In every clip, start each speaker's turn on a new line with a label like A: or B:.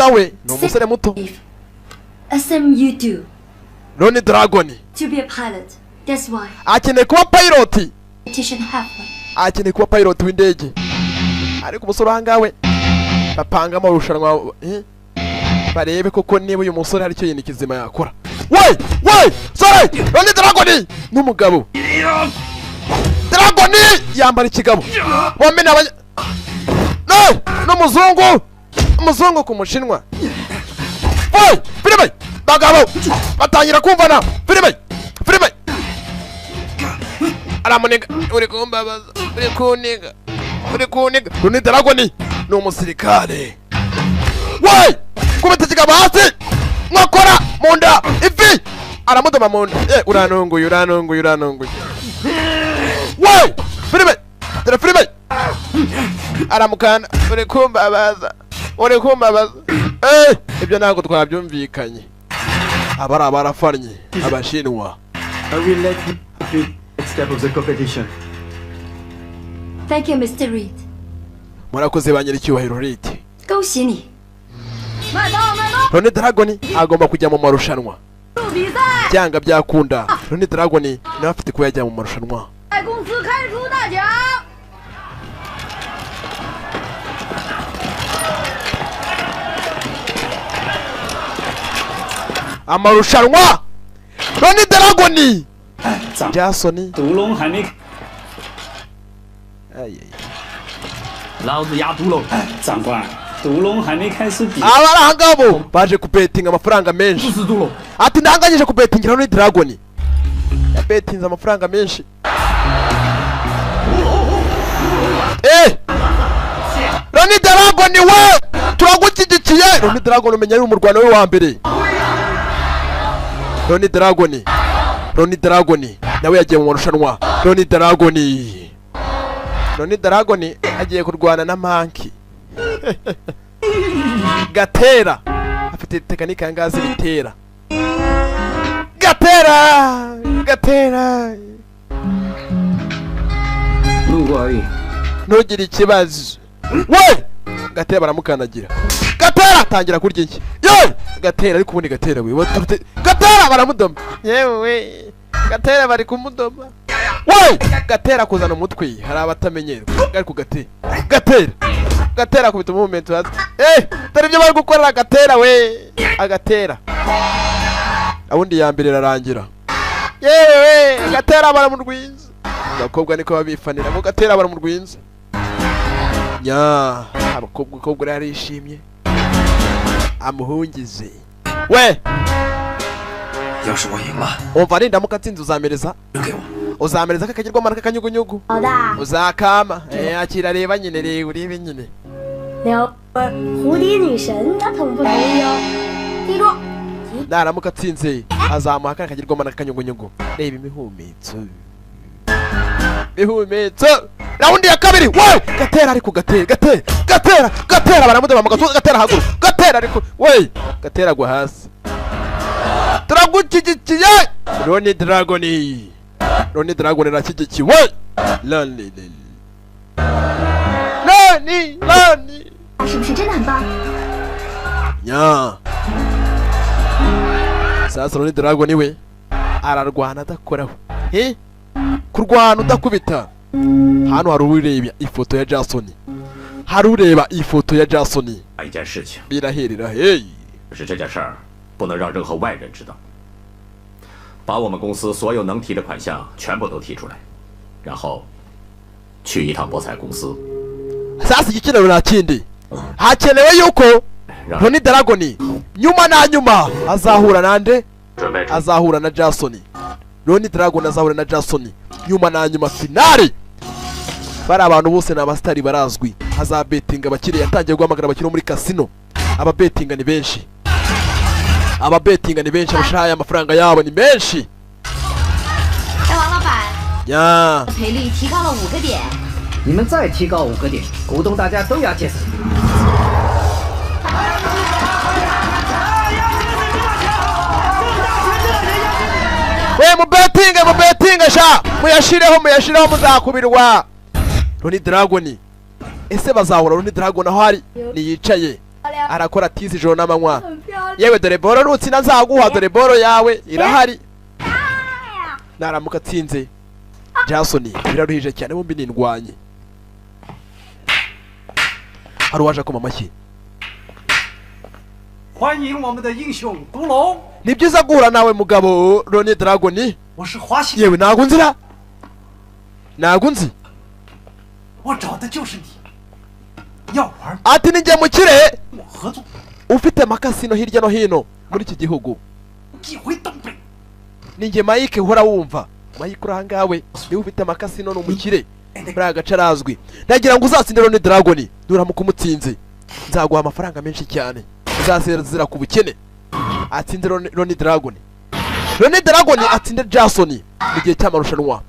A: nawe ni umusore muto.
B: SMU2
A: Ronnie Dragon
B: to be a pilot. That's why
A: akeneye kuba pilot.
B: petition halfway.
A: Akeneye kuba pilot w'indege. Ariko umusore ahangawe bapanga amarushanwa barebe koko niba uyu musore hari icyo yindi kizima yakora. Wey sorry Ronnie Dragon n'umugabo. Dragon yambara ikigabo. Wamena n'umuzungu ku mushinwa. Filime bagabo batangira kumvana. Filime aramuniga uri kumbabaza uri kuniga. Ronnie Dragon ni umusirikare. Kubita ikigabo hasi mwakora munda ifi aramudoma munda. Uranunguye. Filime aramukana uri kumbabaza. Ibyo ntabwo twabyumvikanye. Abari barafanye abashinwa.
C: I will let you complete the next step of the competition.
B: Thank you, Mr. Reed.
A: Murakoze banyiri cyubahiro Reed.
B: 恭喜你。
A: Ronnie Dragon agomba kujya mu marushanwa. Byanga byakunda Ronnie Dragon nawe afite kuba yajya mu marushanwa. Amarushanwa Ronnie Dragon Jason
D: 毒龙还没，老子压毒龙。长官，毒龙还没开始比。
A: abahangabo baje kubetinga amafaranga menshi. Ati ndanganyije kubetingira Ronnie Dragon. Yabetinze amafaranga menshi. Ronnie Dragon we turagukigikiye. Ronnie Dragon umenya ari umurwana we wa mbere. Ronnie Dragon nawe yagiye mu marushanwa. Ronnie Dragon agiye kurwana na Monkey. Gatera afite tekinike yangazi bitera. Gatera ntugire ikibazo. Gatera baramukanagira. Gatera atangira kurya iki. Gatera ariko ubundi Gatera we Gatera baramudoma. Yewe Gatera bari kumudoma. Gatera kuzana umutwe hari abatamenyerwa. Ariko Gatera kubita movement hasi. Dore ibyo bari gukorera Gatera we. Agatera abundi ya mbere rarangira. Yewe Gatera baramurwinza. Abakobwa niko babifanira ngo Gatera baramurwinza. Abakobwa yarishimye amuhungize.
C: Yose wayima.
A: Umva nindamuka nsinzi uzamereza kakagirwa maraka kanyugunyugu. Uzakama akira reba nyine urebe nyine.
E: 蝴蝶女神她同不同意哦？记住。
A: Naramuka atsinze azamuha kakagirwa maraka kanyugunyugu. Reba imihumetso. Raundi ya kabiri. Gatera ariko Gatera baramudoma mu gatuza. Gatera haguru. Gatera ariko Gatera gwa hasi. Turagukigikiye Ronnie Dragon arakigikiwe. Lonely
E: 是不是真的很棒？
A: Sasa Ronnie Dragon we ararwana adakoraho. Kurwana udakubita. Hano hari ureba ifoto ya Jason.
D: 一件事情，
A: Biraherera
D: 是这件事儿不能让任何外人知道。把我们公司所有能提的款项全部都提出来，然后去一趟博彩公司。
A: Sasa igikenewe nta kindi. Hakenewe yuko Ronnie Dragon nyuma na nyuma azahura nande? Azahura na Jason. Ronnie Dragon azahura na Jason nyuma na nyuma finale. Bari abantu bose na abastari barazwi. Hazabetinga abakire yatangiye guhamagara abakire muri casino. Ababetinga ni benshi. Abashaye amafaranga yabo ni menshi.
E: 王老板，赔率提高了5个点。
F: 你们再提高5个点，股东大家都要减少。
A: mubetinga sha muyashireho muzakubirwa. Ronnie Dragon ese bazahura Ronnie Dragon aho ari niyicaye arakora tizi ijoro n'amanywa. Yewe dore boro nutsinda nzaguha, dore boro yawe irahari. Naramuka atsinze Jason biraruhije cyane, bombi nindwanye. Hari uwaje akoma amashyi. Ni byiza guhura nawe mugabo Ronnie Dragon. Yewe ntago nzira, ntago nzi. Ati ninjye mukire ufite amakasino hirya no hino muri iki gihugu. Ninjye Mike uhora wumva. Mike urahangawe niwe ufite amakasino n'umukire muri agace arazwi. Nagira ngo uzatsinde Ronnie Dragon, nuramuka umutsinze nzaguha amafaranga menshi cyane, uzasezera ku bukene. Atsinde Ronnie Dragon. Ronnie Dragon atsinde Jason mu gihe cy'amarushanwa.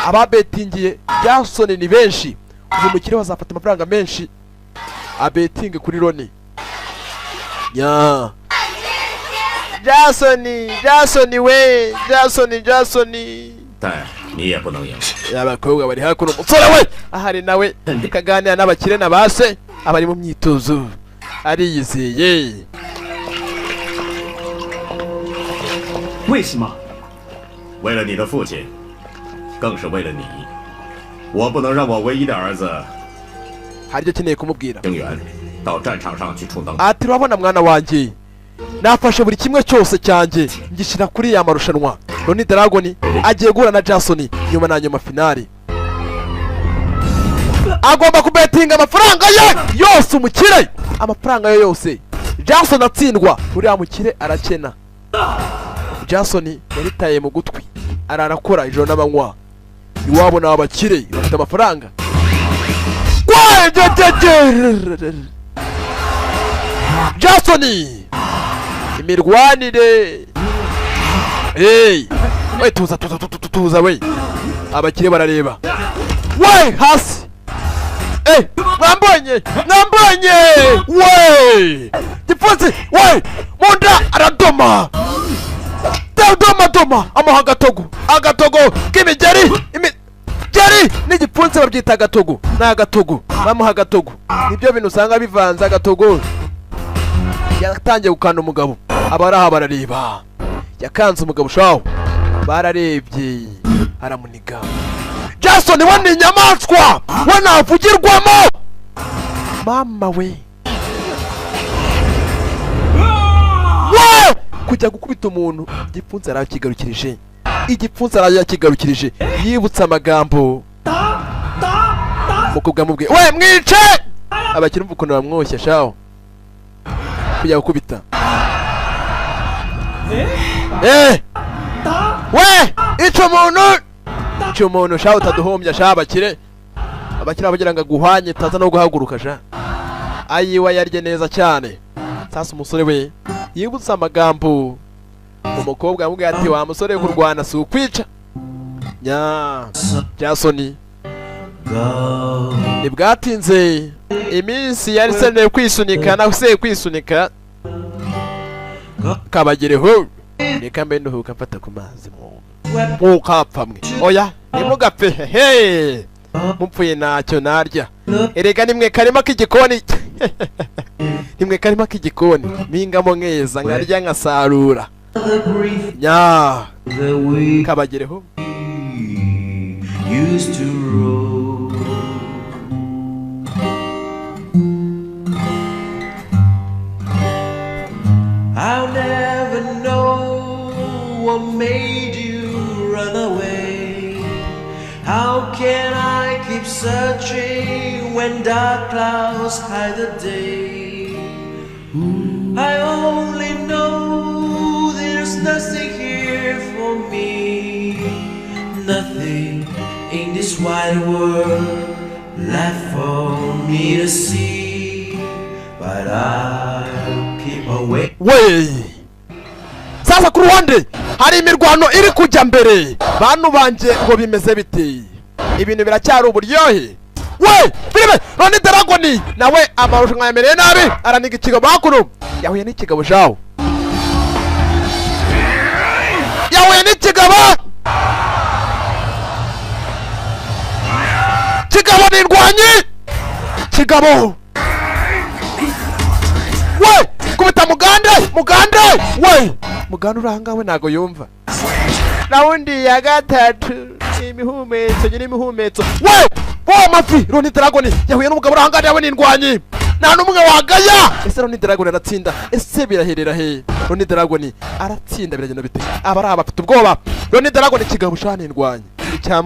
A: Ababetingiye Jason ni benshi, uyu mukire bazafata amafaranga menshi abetinge kuri Ronnie. Ya Jason we, Jason.
D: 但你也不能赢。
A: Abakobwa bari hakuno umusore we ahari nawe kaganira n'abakire nabase abari mu myitozo ariyizeye.
C: 为什么？
D: 为了你的父亲，更是为了你，我不能让我唯一的儿子
A: hari icyo akeneye kumubwira.
D: 星源到战场上去充当。
A: Ati urabona mwana wanjye, nafashe buri kimwe cyose cyanjye ngishyira kuri ya marushanwa. Ronnie Dragon agiye guhura na Jason nyuma na nyuma finali. Agomba kubetinga amafaranga ye yose umukire, amafaranga ye yose. Jason atsindwa, uriya mukire arakena. Jason yaritaye mu gutwi ararakora ijoro n'amanywa. Iwabo ni abakire bafite amafaranga. Jason imirwanire. Hey, we tuza we. Abakire barareba. We hasi. Mwambonye. We. Gipfunsi. We. Munda aradoma. Doma. Amuha agatogo k'imigeri. Imigeri n'igipfunsi babyita agatogo. Ni agatogo. Bamuha agatogo. Nibyo bintu usanga bivanze agatogo. Yatangiye gukanda umugabo. Abaraha barareba. Yakanze umugabo shaho. Bararebye. Aramuniga. Jason we ni inyamaswa. We navugirwamo. Mama we. Kujya gukubita umuntu igipfunsi arakigarukirije. Igipfunsi arakigarukirije. Yibutsa amagambo. Mukobwa mubwe. We mwice. Abakiri mvukono bamwoshya shaho. Kujya gukubita. We ico umuntu shaho utaduhombya shaho abakire. Abakire abagira ngo guhanye taza no guhaguruka sha. Ayiwa yarye neza cyane. Sasa umusore we yibutsa amagambo. Umukobwa amubwiye ati wa musore kurwana si ukwica. Nya Jason nibwatinze iminsi yari seneye kwisunika na se kwisunika kabagereho. Reka mbe nduhuka mfata ku mazi mu kapfamwe. Oya nimugapfe he mupfuye ntacyo narya. Erega nimwe karima k'igikoni. Nimwe karima k'igikoni mingamo nkeza nkarya nkasarura. Nya kabagereho.
G: Used to roll. I'll never know what made you run away. How can I keep searching when dark clouds hide the day? I only know there's nothing here for me, nothing in this wide world left for me to see, but I'll keep away.
A: We sasa ku ruhande hari imirwano iri kujya mbere. Bantu banje ngo bimeze biti, ibintu biracyari uburyohe. We filime Ronnie Dragon nawe amarushanwa yamereye nabi, araniga ikigabo hakuru. Yahuye n'ikigabo shaho. Yahuye n'ikigabo. Kigabo n'indwanyi. Kigabo. we kubita mugande we mugande uranga we nago yumva raundi ya gatatu imihumetso nyine imihumetso we mafi Ronnie Dragon yahuye n'umugabo urahangana yawe n'indwanyi nta n'umwe wagaya ese Ronnie Dragon aratsinda ese biraherera he Ronnie Dragon aratsinda biragenda bite aba ari abafite ubwoba Ronnie Dragon ikigabo ushana indwanyi ni cya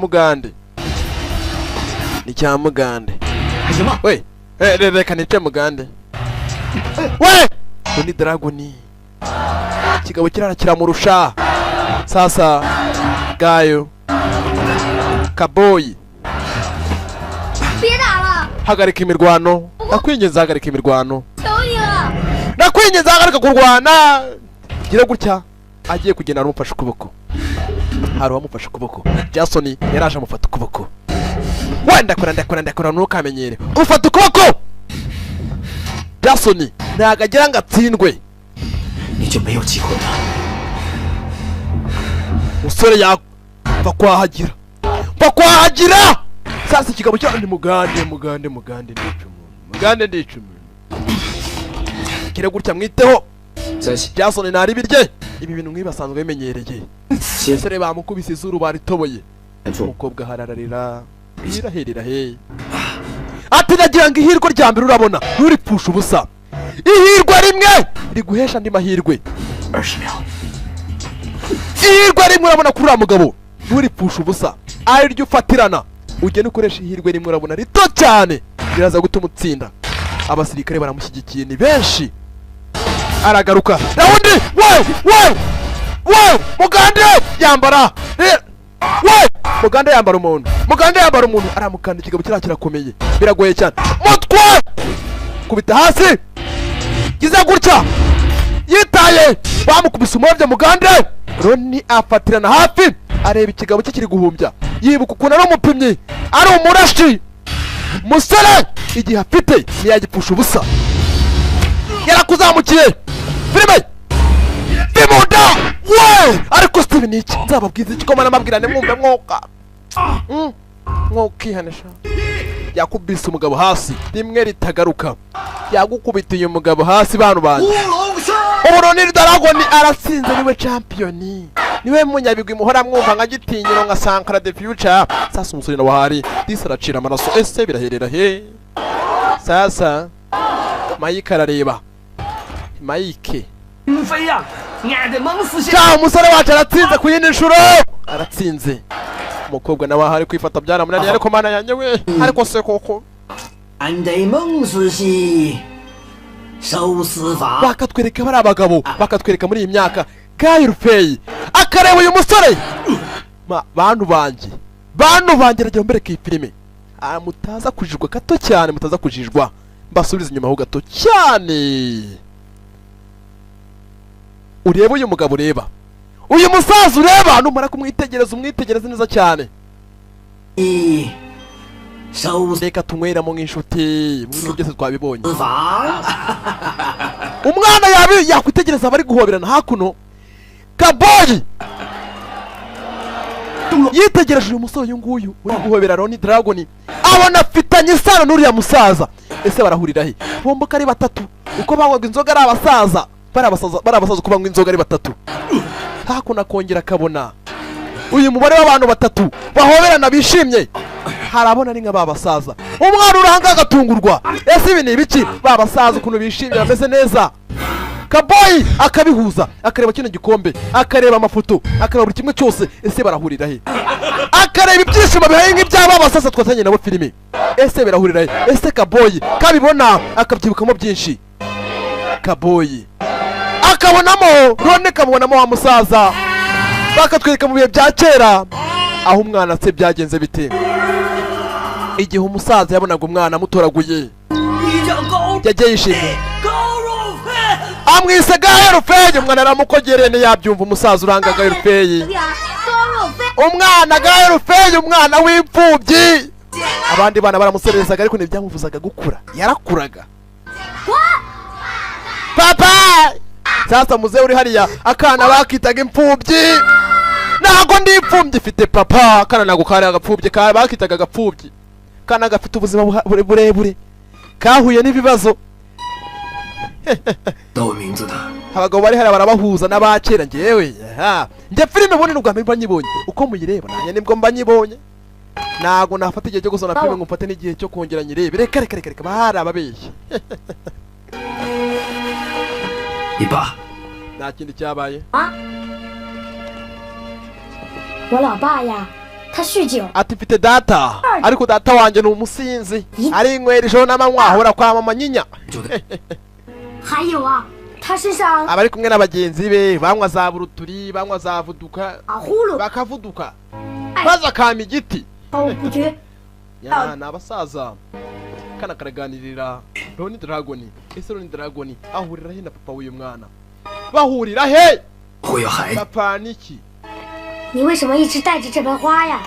A: mugande we reka nice mugande we Ronnie Dragon ikigabo kiramurusha sasa gayo kaboyi hagarika imirwano nakwinginze hagarika imirwano nakwinginze hagarika kurwana gira gutya agiye kugenda arumufasha ukuboko hari uwamufashe ukuboko Jason yaraje amufata ukuboko wenda ndakora ntukamenyere ufata ukuboko Jason nagagira ngo atsindwe
C: nicyo meyo kikona
A: musore yapfa kwahagira sasa ikigabo cyane mugande ndica umuntu kire gutya mwiteho Jason nari birye ibi bintu mwibasanzwe bimenyereye sere bamukubise izuru baritoboye umukobwa harararira iraherera he ati nagira ngo ihirwe rya mbere urabona nturipfusha ubusa ihirwe rimwe riguhesha andi mahirwe ihirwe rimwe urabona kuri uriya mugabo nturipfusha ubusa ari ryo ufatirana ugenda ukoresha ihirwe rimwe urabona rito cyane biraza gutuma utsinda abasirikare baramushyigikiye ni benshi aragaruka raundi we mugande yambara mugande yambara umuntu aramukanda ikigabo kirakomeye biragoye cyane mutwe kubita hasi gize gutya yitaye bamukubise umurabyo mugande Ronnie afatirana hafi areba ikigabo cye kiri guhumbya yibuka ukuntu ari umupimyi ari umurashi musore igihe afite ntiyagipfusha ubusa yarakuzamukiye filime bimuda we ariko Steven iki nzababwiza ikikoma n'amabwirane mwumve mwokihanisha yakubise umugabo hasi rimwe ritagaruka yagukubitiye umugabo hasi bantu banje ubu Ronnie Dragon aratsinze niwe champion niwe munyabigwi muhora mwumva nka gitinyiro nka Sankara the Future sasa umusore nawe hari disaracira amaraso ese biraherera he sasa Mike arareba Mike cyangwa umusore wacu aratsinze ku yindi nshuro aratsinze umukobwa nawe hari kwifata byaramunaniye ariko mana yanjye we ariko se koko bakatwereka bari abagabo bakatwereka muri iyi myaka Kyle Fey akareba uyu musore bantu banjye ragira mbere ki filime mutaza kujijwa gato cyane mutaza kujijwa mbasubiza inyuma ho gato cyane ureba uyu mugabo ureba uyu musaza ureba numara kumwitegereza umwitegereza neza cyane reka tunyweramo nk'inshuti mu byose twabibonye umwana yakwitegereza bari guhoberana hakuno kaboyi yitegereje uyu musore uyu nguyu uri guhobera Ronnie Dragon abona afitanye isano n'uriya musaza ese barahurira he bombo kari batatu uko banywaga inzoga ari abasaza barabasaza uko banywa inzoga ari batatu hakuno akongera akabona uyu mubare w'abantu batatu bahoberana bishimye harabona ari nka babasaza umwana uranga agatungurwa ese ibi ni ibiki babasaza ukuntu bishimye bameze neza Kaboyi akabihuza akareba kino gikombe akareba amafoto akareba buri kimwe cyose ese barahurira he akareba ibyishimo bihaye nk'ibyaba basasa twatanye nabo filime ese birahurira he ese Kaboyi kabibona akabyibukamo byinshi Kaboyi akabonamo Ronnie kabonamo wa musaza bakatwereka mu bihe bya kera aho umwana se byagenze bite igihe umusaza yabonaga umwana mutoraguye yagiye yishimye amwise Kyle Fey umwana aramukogerene yabyumva umusaza uranga Kyle Fey umwana Kyle Fey umwana w'imfubyi abandi bana baramuserezaga ariko ntibyamuvuzaga gukura yarakuraga papa sasa muze uri hariya akana bakitaga imfubyi nago ndi imfubyi ifite papa akana nago kari agapfubyi bakitaga agapfubyi kana gafite ubuzima burebure kahuye n'ibibazo
C: 到我名字的。
A: abagabo bari hari barabahuza n'abakera njyewe njye filime ubundi n'ubwa mbere mba nyibonye uko muyireba nanjye nibwo mba nyibonye ntabwo nafata igihe cyo gusoma filime ngo mfate n'igihe cyo kongera nyirebe reka bahari ababeshya
C: 你爸
A: nta kindi cyabaye
E: 我老爸呀，他酗酒。
A: ati mfite data ariko data wanjye ni umusinzi arinywera ijoro n'amanywa ahora kwa mama nyinya
E: 还有啊，他身上
A: abari kumwe n'abagenzi be banywa za buruturi banywa za vuduka
E: 啊呼噜，
A: bakavuduka maze akama igiti
E: 我不觉
A: ya ni abasaza kana karaganirira Ronnie Dragon ese Ronnie Dragon ahurira he na papa w'uyu mwana bahurira he
C: 会有孩子。
A: papa niki
E: 你为什么一直带着这盆花呀？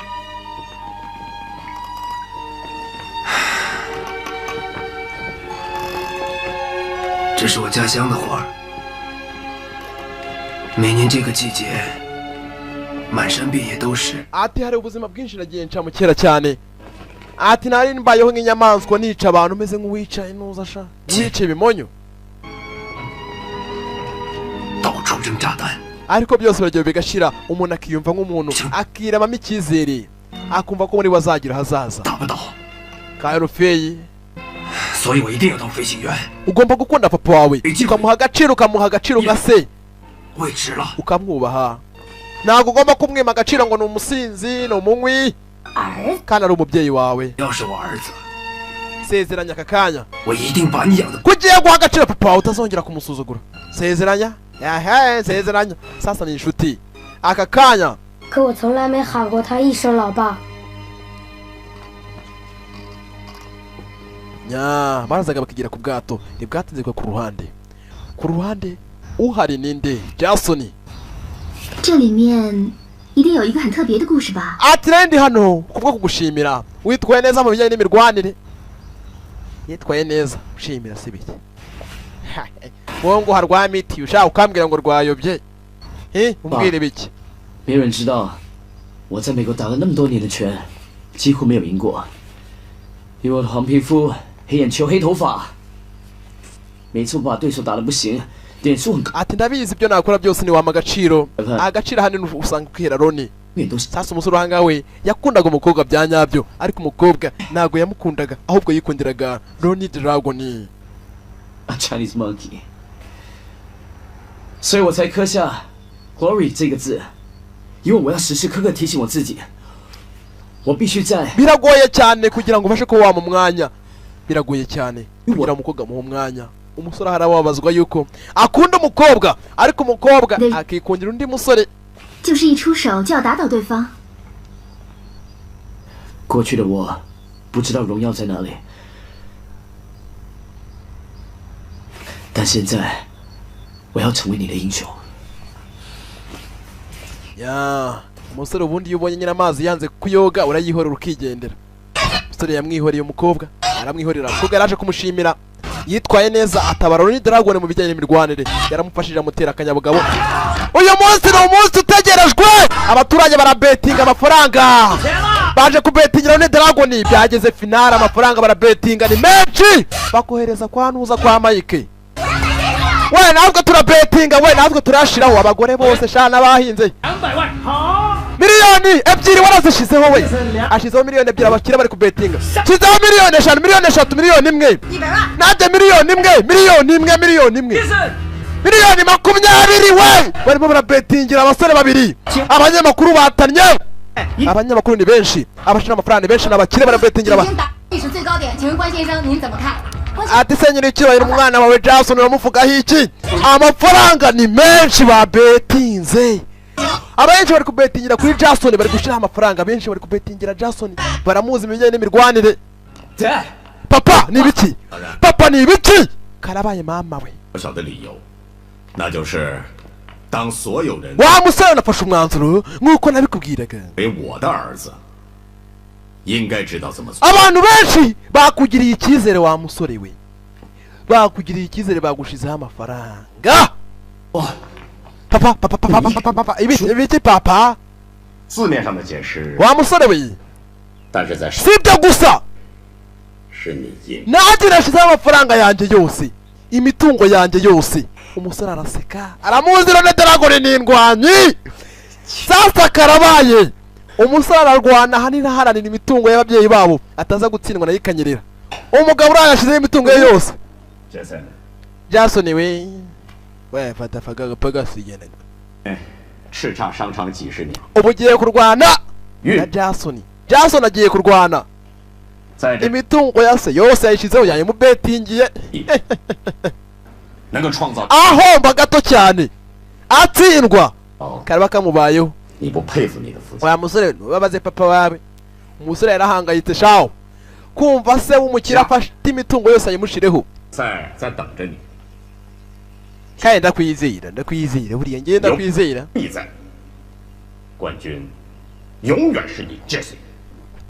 C: 这是我家乡的花儿，每年这个季节，满山遍野都是。
A: ati hari ubuzima bwinshi nagiye nca mu kera cyane ati nari mbayeho nk'inyamaswa nica abantu meze nk'uwicaye nuza sha wica ibimonyo
C: 到处扔炸弹，
A: ariko byose biragiye bigashira umuntu akiyumva nk'umuntu akiramamo icyizere akumva ko muri bazagira hazaza
C: 打不倒，
A: Karufeyi
C: 所以我一定要当飞行员。
A: ugomba gukunda papa wawe ukamuha agaciro nka se
C: 我也值了。
A: ukamwubaha ntabwo ugomba kumwima agaciro ngo ni umusinzi ni umunywi
E: 儿子，
A: kandi ari umubyeyi wawe
C: 要是我儿子，
A: sezeranya aka kanya
C: 我一定把你养的
A: ko ugiye guha agaciro papa wawe utazongera kumusuzugura sezeranya yahe sezeranya sasa ni inshuti aka kanya
E: 可我从来没喊过他一声老爸。
A: nya barazaga bakigira ku bwato ntibwatinzikwa ku ruhande uhari ninde Jason
B: 这里面一定有一个很特别的故事吧？
A: ati rero ndi hano kubwo kugushimira witwaye neza mu bijyanye n'imirwanire yitwaye neza ushimira si bike wowe ngo harwaye miti ushaka ukambwira ngo rwayobye umbwire bike
H: 没有人知道我在美国打了那么多年的拳几乎没有赢过因为我的黄皮肤黑眼球黑头发每次我把对手打得不行点数很高
A: ati ndabizi ibyo nakora byose ni wama agaciro ahanini usanga kwihera Ronnie sasa umusore uhanga we yakundaga umukobwa bya nyabyo ariko umukobwa ntabwo yamukundaga ahubwo yikundiraga Ronnie Dragon
H: A Chinese monkey 所以我才刻下 glory 这个字因为我要时时刻刻提醒我自己我必须在
A: biragoye cyane kugira ngo ubashe ko wama umwanya biragoye cyane kugira umukobwa mu mwanya umusore harababazwa yuko akunda umukobwa ariko umukobwa akikundira undi musore
B: 就是一出手就要打倒对方。
H: 过去的我不知道荣耀在哪里但现在我要成为你的英雄
A: ya umusore ubundi iyo ubonye nyine amazi yanze kuyoga urayihorera ukigendera umusore yamwihoreye umukobwa aramwihorera umukobwa yaraje kumushimira yitwaye neza atabara Ronnie Dragon mu bijyanye n'imirwanire yaramufashije amutera akanyabugabo uyu munsi ni umunsi utegerejwe abaturage barabetinga amafaranga baje kubetingira Ronnie Dragon byageze finale amafaranga barabetinga ni menshi bakohereza kwa Nuza kwa Mike we natwe turabetinga we natwe turashiraho abagore bose shana bahinze
F: 200万，好，
A: miliyoni ebyiri warazishizeho we ashizeho miliyoni ebyiri abakire bari kubetinga shizeho miliyoni eshanu miliyoni eshatu miliyoni imwe nanjye miliyoni imwe miliyoni 20 we barimo barabetingira abasore babiri abanyamakuru batanye abanyamakuru ni benshi abashira amafaranga ni benshi n'abakire barabetingira
E: 已经打历史最高点，请问关先生您怎么看？
A: ati senyeri icyubahiro umwana wawe Jason uramuvugaho iki amafaranga ni menshi babetinze abenshi bari kubetingira kuri Jason bari gushiraho amafaranga benshi bari kubetingira Jason baramuzi mu bijyanye n'imirwanire papa ni ibiki karabaye mama we
D: 小小的理由那就是当所有人
A: wa musore nafashe umwanzuro nk'uko nabikubwiraga
D: 为我的儿子应该知道怎么做
A: abantu benshi bakugiriye icyizere wa musore we bakugiriye icyizere bagushizeho amafaranga papa ibiki papa
D: 字面上的解释
A: wa musore we
D: 但是在
A: si ibyo gusa
D: 是你赢
A: nanjye nashizeho amafaranga yanjye yose imitungo yanjye yose. Umusore araseka aramuzi Ronnie Dragon ni indwanyi. Sasa karabaye umusore ararwana ahanini aharanira imitungo y'ababyeyi babo ataza gutsindwa na yikanyerera. Umugabo urayashizeho imitungo ye yose. Jason we fata fagaga pagasigene.
D: 叱咤商场几十年。
A: ubu ugiye kurwana na Jason. Jason agiye kurwana. imitungo yase yose yayishizeho yayimubetingiye. ahomba gato cyane atsindwa karaba kamubayeho. wa musore babaze papa wawe. umusore yarahangayitse shawo kumva se w'umukira afashe imitungo yose ayimushireho. kandi ndakwizera buriya ngenda kwizera.
D: 冠军永远是你 Jesse。